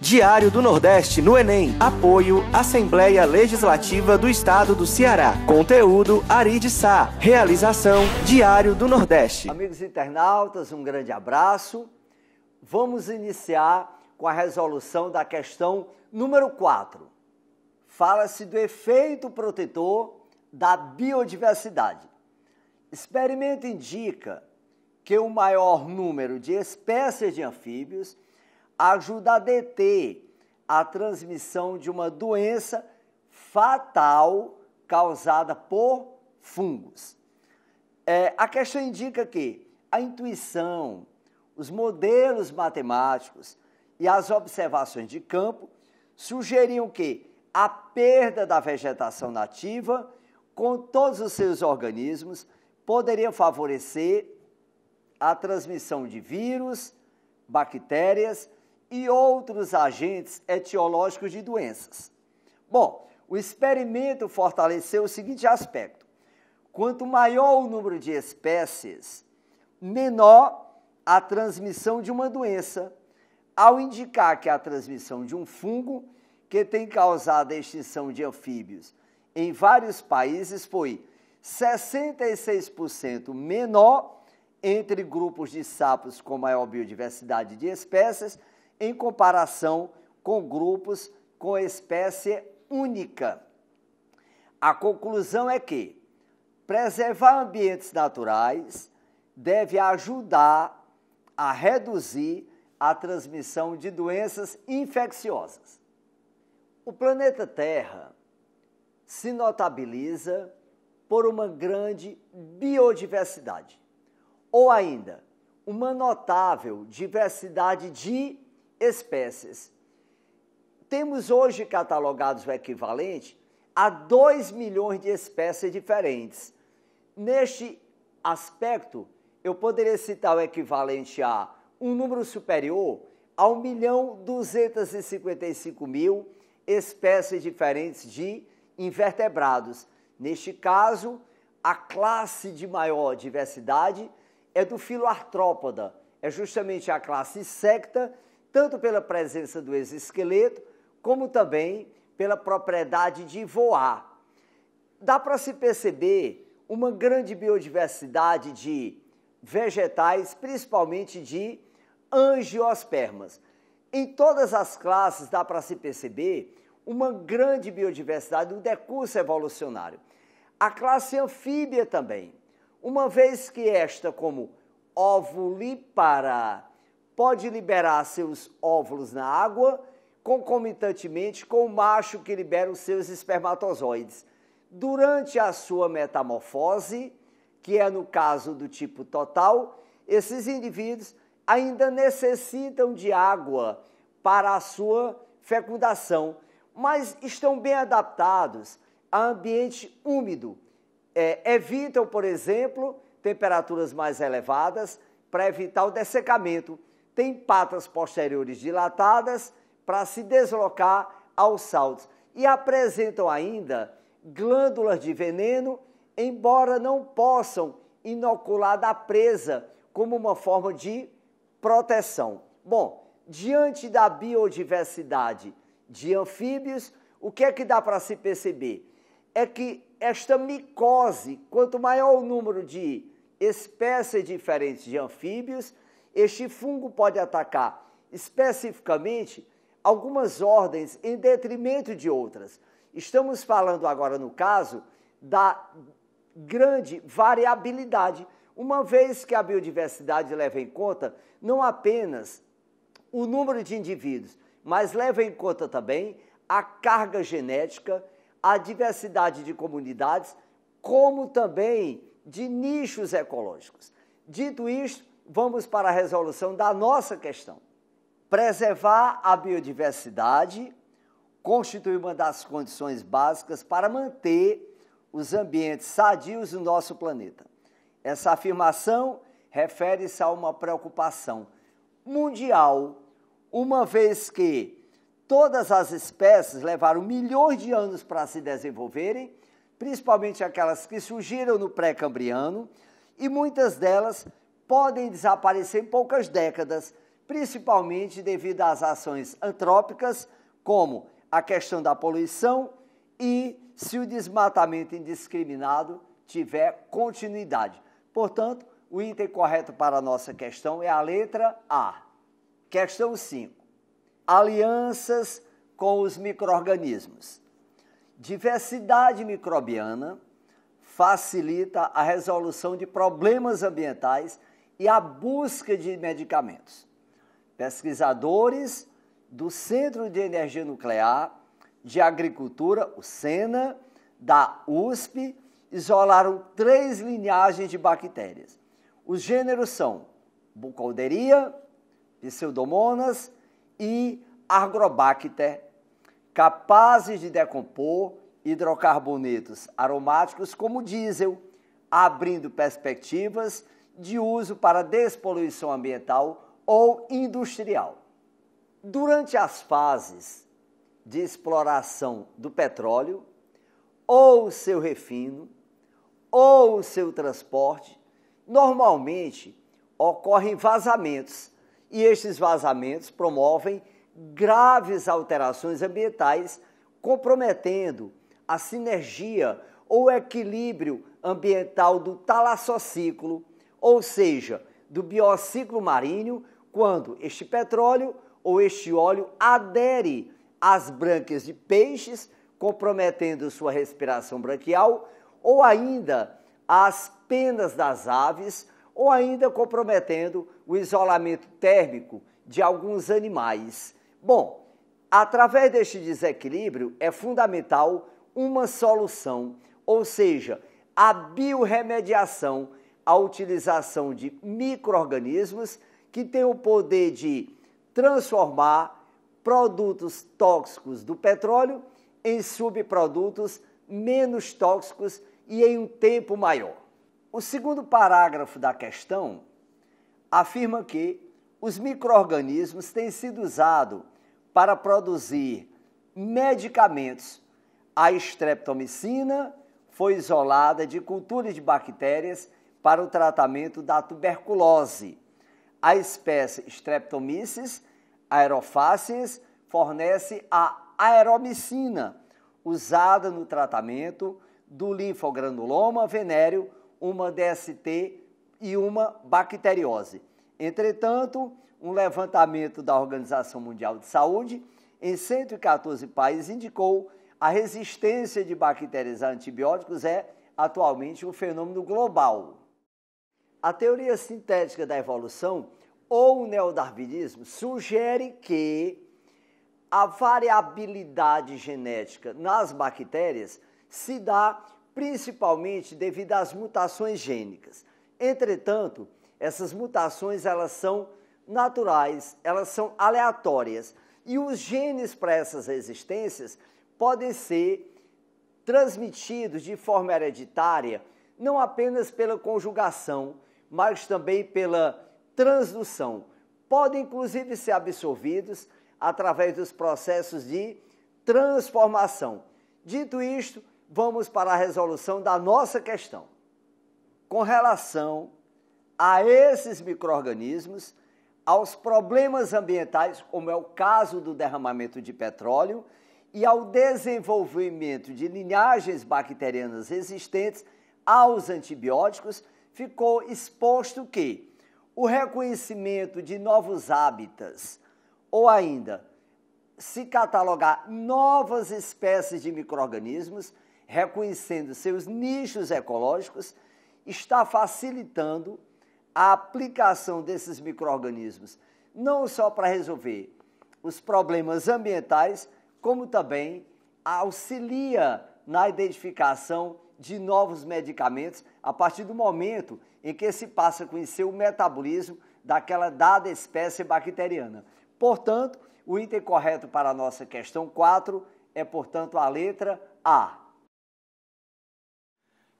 Diário do Nordeste no Enem. Apoio Assembleia Legislativa do Estado do Ceará. Conteúdo Ari Sá. Realização Diário do Nordeste. Amigos internautas, um grande abraço. Vamos iniciar com a resolução da questão número 4. Fala-se do efeito protetor da biodiversidade. Experimento indica que o maior número de espécies de anfíbios ajuda a deter a transmissão de uma doença fatal causada por fungos. A questão indica que a intuição, os modelos matemáticos e as observações de campo sugeriam que a perda da vegetação nativa, com todos os seus organismos, poderia favorecer a transmissão de vírus, bactérias e outros agentes etiológicos de doenças. Bom, o experimento fortaleceu o seguinte aspecto: quanto maior o número de espécies, menor a transmissão de uma doença, ao indicar que a transmissão de um fungo que tem causado a extinção de anfíbios em vários países foi 66% menor entre grupos de sapos com maior biodiversidade de espécies em comparação com grupos com espécie única. A conclusão é que preservar ambientes naturais deve ajudar a reduzir a transmissão de doenças infecciosas. O planeta Terra se notabiliza por uma grande biodiversidade, ou ainda, uma notável diversidade de espécies. Temos hoje catalogados o equivalente a 2 milhões de espécies diferentes. Neste aspecto, eu poderia citar o equivalente a um número superior a 1.255.000 espécies diferentes de invertebrados. Neste caso, a classe de maior diversidade é do filo artrópoda, é justamente a classe insecta, tanto pela presença do exoesqueleto, como também pela propriedade de voar. Dá para se perceber uma grande biodiversidade de vegetais, principalmente de angiospermas. Em todas as classes dá para se perceber uma grande biodiversidade do decurso evolucionário. A classe anfíbia também, uma vez que esta, como ovuvípara, pode liberar seus óvulos na água, concomitantemente com o macho que libera os seus espermatozoides. Durante a sua metamorfose, que é no caso do tipo total, esses indivíduos ainda necessitam de água para a sua fecundação, mas estão bem adaptados a ambiente úmido. Evitam, por exemplo, temperaturas mais elevadas para evitar o dessecamento. Têm patas posteriores dilatadas para se deslocar aos saltos e apresentam ainda glândulas de veneno, embora não possam inocular da presa como uma forma de proteção. Bom, diante da biodiversidade de anfíbios, o que é que dá para se perceber? É que esta micose, quanto maior o número de espécies diferentes de anfíbios, este fungo pode atacar especificamente algumas ordens em detrimento de outras. Estamos falando agora, no caso, da grande variabilidade, uma vez que a biodiversidade leva em conta não apenas o número de indivíduos, mas leva em conta também a carga genética, a diversidade de comunidades, como também de nichos ecológicos. Dito isto, vamos para a resolução da nossa questão. Preservar a biodiversidade constitui uma das condições básicas para manter os ambientes sadios do nosso planeta. Essa afirmação refere-se a uma preocupação mundial, uma vez que todas as espécies levaram milhões de anos para se desenvolverem, principalmente aquelas que surgiram no pré-cambriano, e muitas delas podem desaparecer em poucas décadas, principalmente devido às ações antrópicas, como a questão da poluição e se o desmatamento indiscriminado tiver continuidade. Portanto, o item correto para a nossa questão é a letra A. Questão 5. Alianças com os micro-organismos. Diversidade microbiana facilita a resolução de problemas ambientais e a busca de medicamentos. Pesquisadores do Centro de Energia Nuclear de Agricultura, o SENA, da USP, isolaram 3 linhagens de bactérias. Os gêneros são Burkholderia, Pseudomonas e Agrobacter, capazes de decompor hidrocarbonetos aromáticos como diesel, abrindo perspectivas de uso para despoluição ambiental ou industrial. Durante as fases de exploração do petróleo, ou seu refino, ou seu transporte, normalmente ocorrem vazamentos, e estes vazamentos promovem graves alterações ambientais, comprometendo a sinergia ou equilíbrio ambiental do talassociclo, ou seja, do biociclo marinho, quando este petróleo ou este óleo adere às brânquias de peixes, comprometendo sua respiração branquial, ou ainda às penas das aves, ou ainda comprometendo o isolamento térmico de alguns animais. Bom, através deste desequilíbrio é fundamental uma solução, ou seja, a biorremediação, a utilização de micro-organismos que têm o poder de transformar produtos tóxicos do petróleo em subprodutos menos tóxicos e em um tempo maior. O segundo parágrafo da questão afirma que os micro-organismos têm sido usados para produzir medicamentos. A streptomicina foi isolada de culturas de bactérias para o tratamento da tuberculose. A espécie Streptomyces aerofaciens fornece a aeromicina, usada no tratamento do linfogranuloma venéreo, uma DST e uma bacteriose. Entretanto, um levantamento da Organização Mundial de Saúde em 114 países indicou a resistência de bactérias a antibióticos é atualmente um fenômeno global. A teoria sintética da evolução ou o neodarwinismo sugere que a variabilidade genética nas bactérias se dá principalmente devido às mutações gênicas. Entretanto, essas mutações elas são naturais, elas são aleatórias e os genes para essas resistências podem ser transmitidos de forma hereditária, não apenas pela conjugação, mas também pela transdução. Podem inclusive ser absorvidos através dos processos de transformação. Dito isto, vamos para a resolução da nossa questão. Com relação a esses micro-organismos, aos problemas ambientais, como é o caso do derramamento de petróleo, e ao desenvolvimento de linhagens bacterianas resistentes aos antibióticos, ficou exposto que o reconhecimento de novos hábitats, ou ainda se catalogar novas espécies de micro-organismos, reconhecendo seus nichos ecológicos, está facilitando a aplicação desses micro-organismos, não só para resolver os problemas ambientais, como também auxilia na identificação de novos medicamentos a partir do momento em que se passa a conhecer o metabolismo daquela dada espécie bacteriana. Portanto, o item correto para a nossa questão 4 é, portanto, a letra A.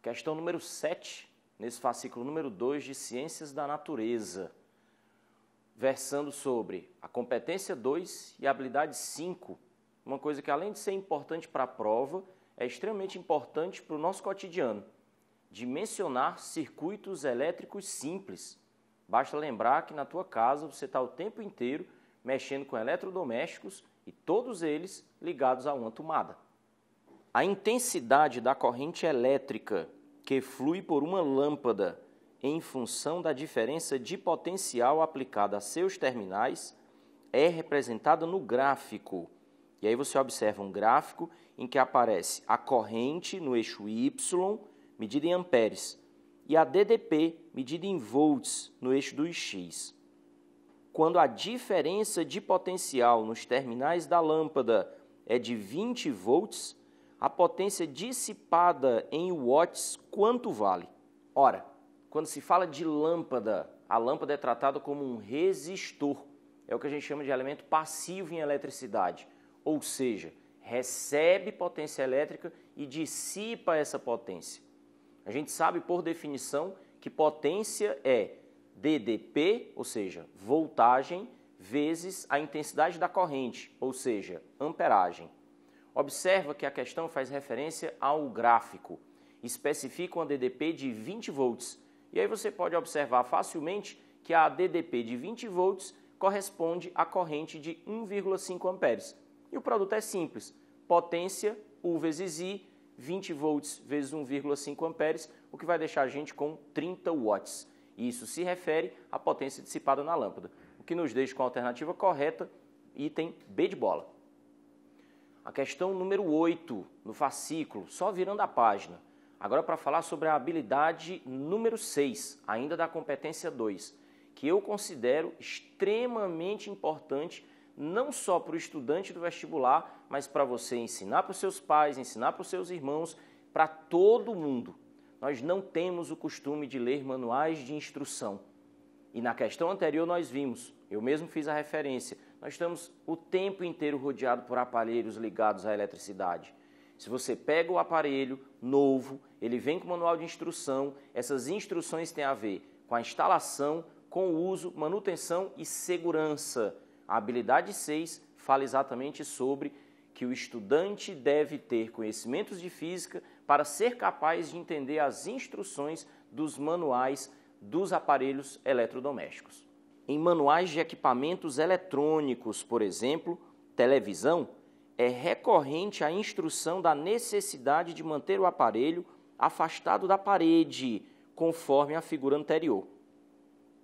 Questão número 7, nesse fascículo número 2 de Ciências da Natureza, versando sobre a competência 2 e a habilidade 5, uma coisa que além de ser importante para a prova, é extremamente importante para o nosso cotidiano, dimensionar circuitos elétricos simples. Basta lembrar que na tua casa você está o tempo inteiro mexendo com eletrodomésticos e todos eles ligados a uma tomada. A intensidade da corrente elétrica que flui por uma lâmpada em função da diferença de potencial aplicada a seus terminais é representada no gráfico. E aí você observa um gráfico em que aparece a corrente no eixo Y, medida em amperes, e a DDP, medida em volts, no eixo do X. Quando a diferença de potencial nos terminais da lâmpada é de 20 volts, a potência dissipada em watts quanto vale? Ora, quando se fala de lâmpada, a lâmpada é tratada como um resistor. É o que a gente chama de elemento passivo em eletricidade, ou seja, recebe potência elétrica e dissipa essa potência. A gente sabe, por definição, que potência é DDP, ou seja, voltagem, vezes a intensidade da corrente, ou seja, amperagem. Observa que a questão faz referência ao gráfico, especifica uma DDP de 20 volts, e aí você pode observar facilmente que a DDP de 20 volts corresponde à corrente de 1,5 amperes. E o produto é simples, potência U vezes I, 20 volts vezes 1,5 amperes, o que vai deixar a gente com 30 watts. E isso se refere à potência dissipada na lâmpada, o que nos deixa com a alternativa correta, item B de bola. A questão número 8, no fascículo, só virando a página. Agora para falar sobre a habilidade número 6, ainda da competência 2, que eu considero extremamente importante, não só para o estudante do vestibular, mas para você ensinar para os seus pais, ensinar para os seus irmãos, para todo mundo. Nós não temos o costume de ler manuais de instrução. E na questão anterior nós vimos, eu mesmo fiz a referência, nós estamos o tempo inteiro rodeado por aparelhos ligados à eletricidade. Se você pega o aparelho novo, ele vem com manual de instrução, essas instruções têm a ver com a instalação, com o uso, manutenção e segurança. A habilidade 6 fala exatamente sobre que o estudante deve ter conhecimentos de física para ser capaz de entender as instruções dos manuais dos aparelhos eletrodomésticos. Em manuais de equipamentos eletrônicos, por exemplo, televisão, é recorrente a instrução da necessidade de manter o aparelho afastado da parede, conforme a figura anterior.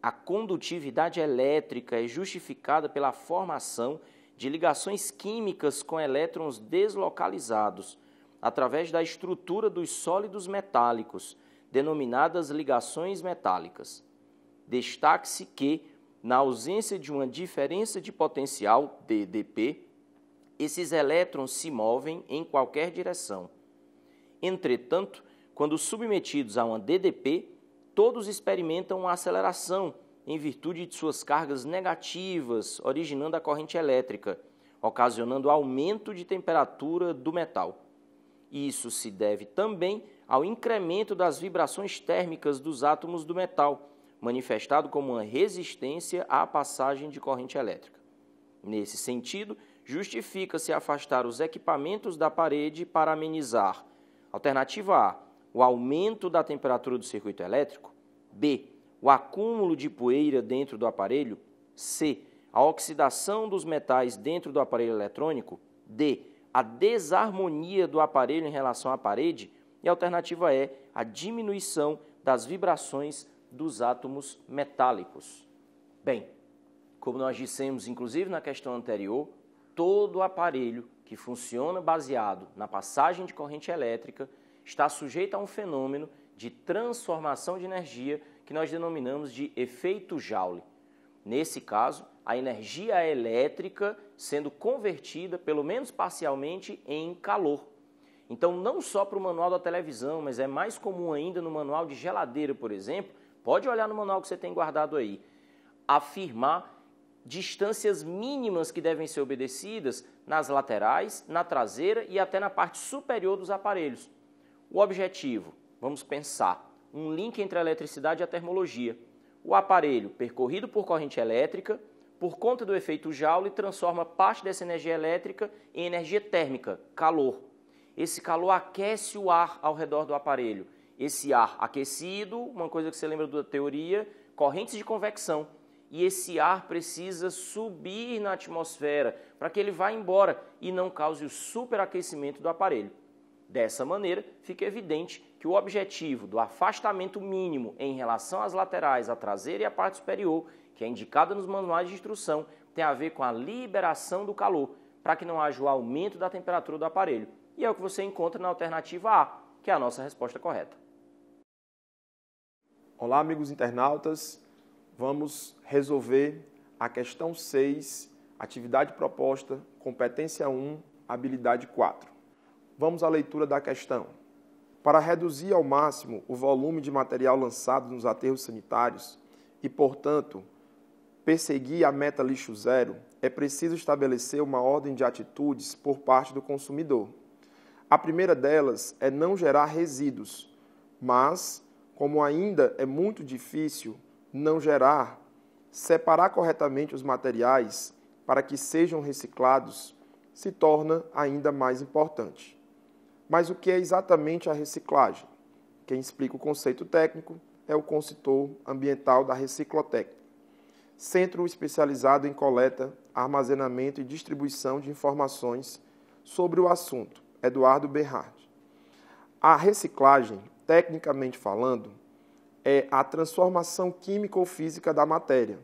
A condutividade elétrica é justificada pela formação de ligações químicas com elétrons deslocalizados, através da estrutura dos sólidos metálicos, denominadas ligações metálicas. Destaque-se que, na ausência de uma diferença de potencial, DDP, esses elétrons se movem em qualquer direção. Entretanto, quando submetidos a uma DDP, todos experimentam uma aceleração em virtude de suas cargas negativas, originando a corrente elétrica, ocasionando aumento de temperatura do metal. Isso se deve também ao incremento das vibrações térmicas dos átomos do metal, manifestado como uma resistência à passagem de corrente elétrica. Nesse sentido, justifica-se afastar os equipamentos da parede para amenizar. Alternativa A, o aumento da temperatura do circuito elétrico. B, o acúmulo de poeira dentro do aparelho. C, a oxidação dos metais dentro do aparelho eletrônico. D, a desarmonia do aparelho em relação à parede. E a alternativa E, a diminuição das vibrações dos átomos metálicos. Bem, como nós dissemos, inclusive na questão anterior, todo aparelho que funciona baseado na passagem de corrente elétrica está sujeito a um fenômeno de transformação de energia que nós denominamos de efeito Joule. Nesse caso, a energia elétrica sendo convertida, pelo menos parcialmente, em calor. Então, não só para o manual da televisão, mas é mais comum ainda no manual de geladeira, por exemplo, pode olhar no manual que você tem guardado aí, afirmar distâncias mínimas que devem ser obedecidas nas laterais, na traseira e até na parte superior dos aparelhos. O objetivo, vamos pensar, um link entre a eletricidade e a termologia. O aparelho, percorrido por corrente elétrica, por conta do efeito Joule, transforma parte dessa energia elétrica em energia térmica, calor. Esse calor aquece o ar ao redor do aparelho. Esse ar aquecido, uma coisa que você lembra da teoria, correntes de convecção e esse ar precisa subir na atmosfera para que ele vá embora e não cause o superaquecimento do aparelho. Dessa maneira, fica evidente que o objetivo do afastamento mínimo em relação às laterais, à traseira e à parte superior, que é indicada nos manuais de instrução, tem a ver com a liberação do calor, para que não haja o aumento da temperatura do aparelho. E é o que você encontra na alternativa A, que é a nossa resposta correta. Olá, amigos internautas. Vamos resolver a questão 6, atividade proposta, competência 1, habilidade 4. Vamos à leitura da questão. Para reduzir ao máximo o volume de material lançado nos aterros sanitários e, portanto, perseguir a meta lixo zero, é preciso estabelecer uma ordem de atitudes por parte do consumidor. A primeira delas é não gerar resíduos, mas, como ainda é muito difícil não gerar, separar corretamente os materiais para que sejam reciclados se torna ainda mais importante. Mas o que é exatamente a reciclagem? Quem explica o conceito técnico é o consultor ambiental da Reciclotec, centro especializado em coleta, armazenamento e distribuição de informações sobre o assunto, Eduardo Berhard. A reciclagem, tecnicamente falando, é a transformação química ou física da matéria,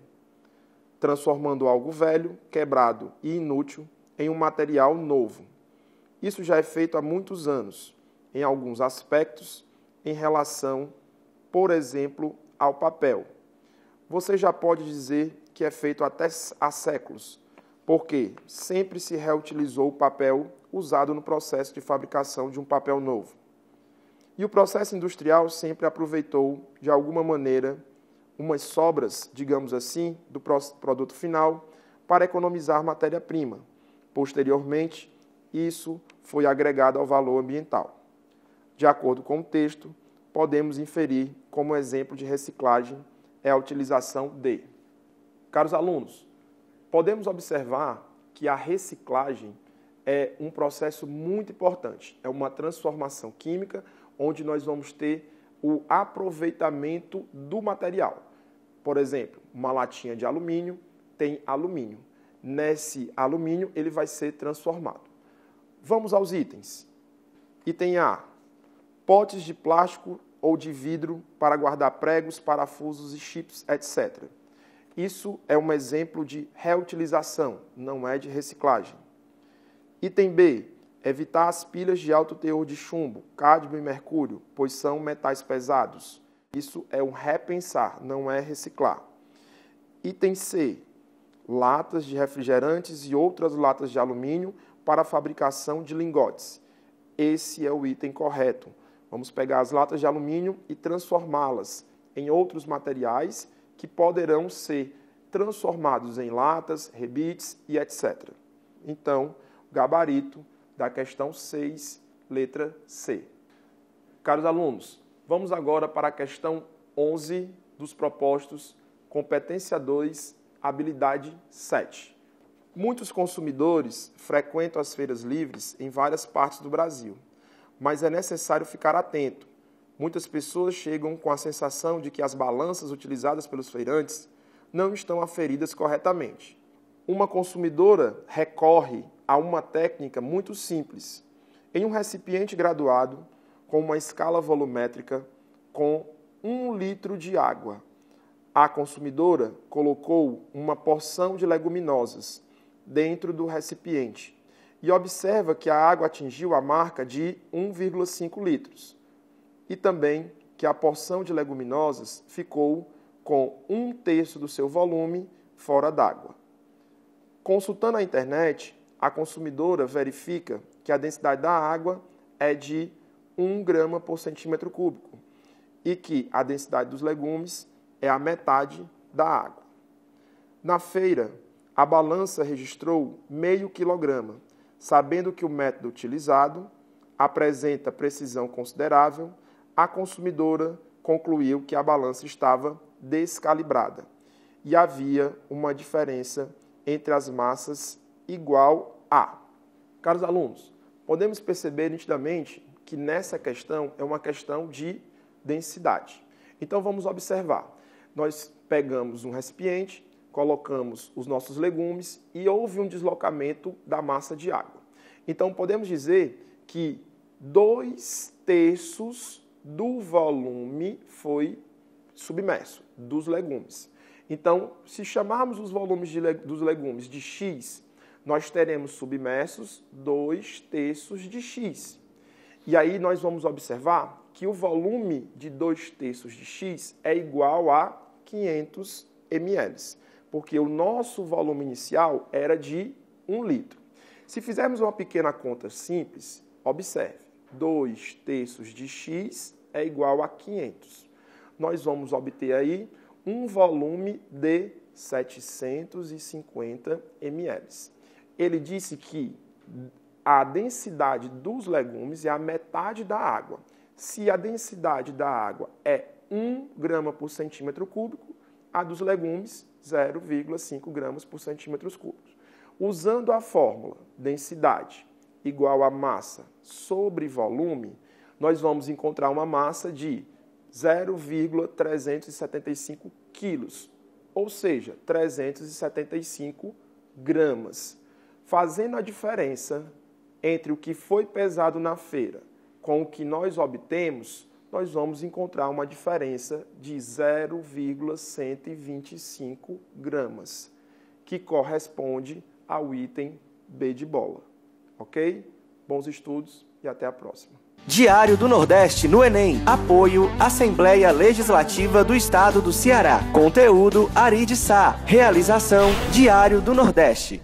transformando algo velho, quebrado e inútil em um material novo. Isso já é feito há muitos anos, em alguns aspectos, em relação, por exemplo, ao papel. Você já pode dizer que é feito até há séculos, porque sempre se reutilizou o papel usado no processo de fabricação de um papel novo. E o processo industrial sempre aproveitou, de alguma maneira, umas sobras, digamos assim, do produto final para economizar matéria-prima. Posteriormente, isso foi agregado ao valor ambiental. De acordo com o texto, podemos inferir como exemplo de reciclagem é a utilização de. Caros alunos, podemos observar que a reciclagem é um processo muito importante. É uma transformação química onde nós vamos ter o aproveitamento do material. Por exemplo, uma latinha de alumínio tem alumínio. Nesse alumínio, ele vai ser transformado. Vamos aos itens. Item A. Potes de plástico ou de vidro para guardar pregos, parafusos e chips, etc. Isso é um exemplo de reutilização, não é de reciclagem. Item B. Evitar as pilhas de alto teor de chumbo, cádmio e mercúrio, pois são metais pesados. Isso é um repensar, não é reciclar. Item C. Latas de refrigerantes e outras latas de alumínio para a fabricação de lingotes. Esse é o item correto. Vamos pegar as latas de alumínio e transformá-las em outros materiais que poderão ser transformados em latas, rebites e etc. Então, gabarito da questão 6, letra C. Caros alunos, vamos agora para a questão 11 dos propostos, competência 2, habilidade 7. Muitos consumidores frequentam as feiras livres em várias partes do Brasil, mas é necessário ficar atento. Muitas pessoas chegam com a sensação de que as balanças utilizadas pelos feirantes não estão aferidas corretamente. Uma consumidora recorre a uma técnica muito simples. Em um recipiente graduado, com uma escala volumétrica, com 1 litro de água, a consumidora colocou uma porção de leguminosas dentro do recipiente e observa que a água atingiu a marca de 1,5 litros e também que a porção de leguminosas ficou com 1/3 do seu volume fora d'água. Consultando a internet, a consumidora verifica que a densidade da água é de 1 grama por centímetro cúbico e que a densidade dos legumes é a metade da água. Na feira, a balança registrou meio quilograma, sabendo que o método utilizado apresenta precisão considerável, a consumidora concluiu que a balança estava descalibrada e havia uma diferença entre as massas igual a. Caros alunos, podemos perceber nitidamente que nessa questão é uma questão de densidade. Então vamos observar. Nós pegamos um recipiente, colocamos os nossos legumes e houve um deslocamento da massa de água. Então, podemos dizer que 2/3 do volume foi submerso, dos legumes. Então, se chamarmos os volumes dos legumes de X, nós teremos submersos 2/3 de X. E aí nós vamos observar que o volume de 2/3 de X é igual a 500 ml, porque o nosso volume inicial era de 1 litro. Se fizermos uma pequena conta simples, observe, 2/3 de X é igual a 500. Nós vamos obter aí um volume de 750 ml. Ele disse que a densidade dos legumes é a metade da água. Se a densidade da água é 1 grama por centímetro cúbico, a dos legumes 0,5 gramas por centímetros cúbicos. Usando a fórmula densidade igual a massa sobre volume, nós vamos encontrar uma massa de 0,375 quilos, ou seja, 375 gramas. Fazendo a diferença entre o que foi pesado na feira com o que nós obtemos, nós vamos encontrar uma diferença de 0,125 gramas, que corresponde ao item B de bola. Ok? Bons estudos e até a próxima. Diário do Nordeste no Enem. Apoio Assembleia Legislativa do Estado do Ceará. Conteúdo Ari de Sá. Realização Diário do Nordeste.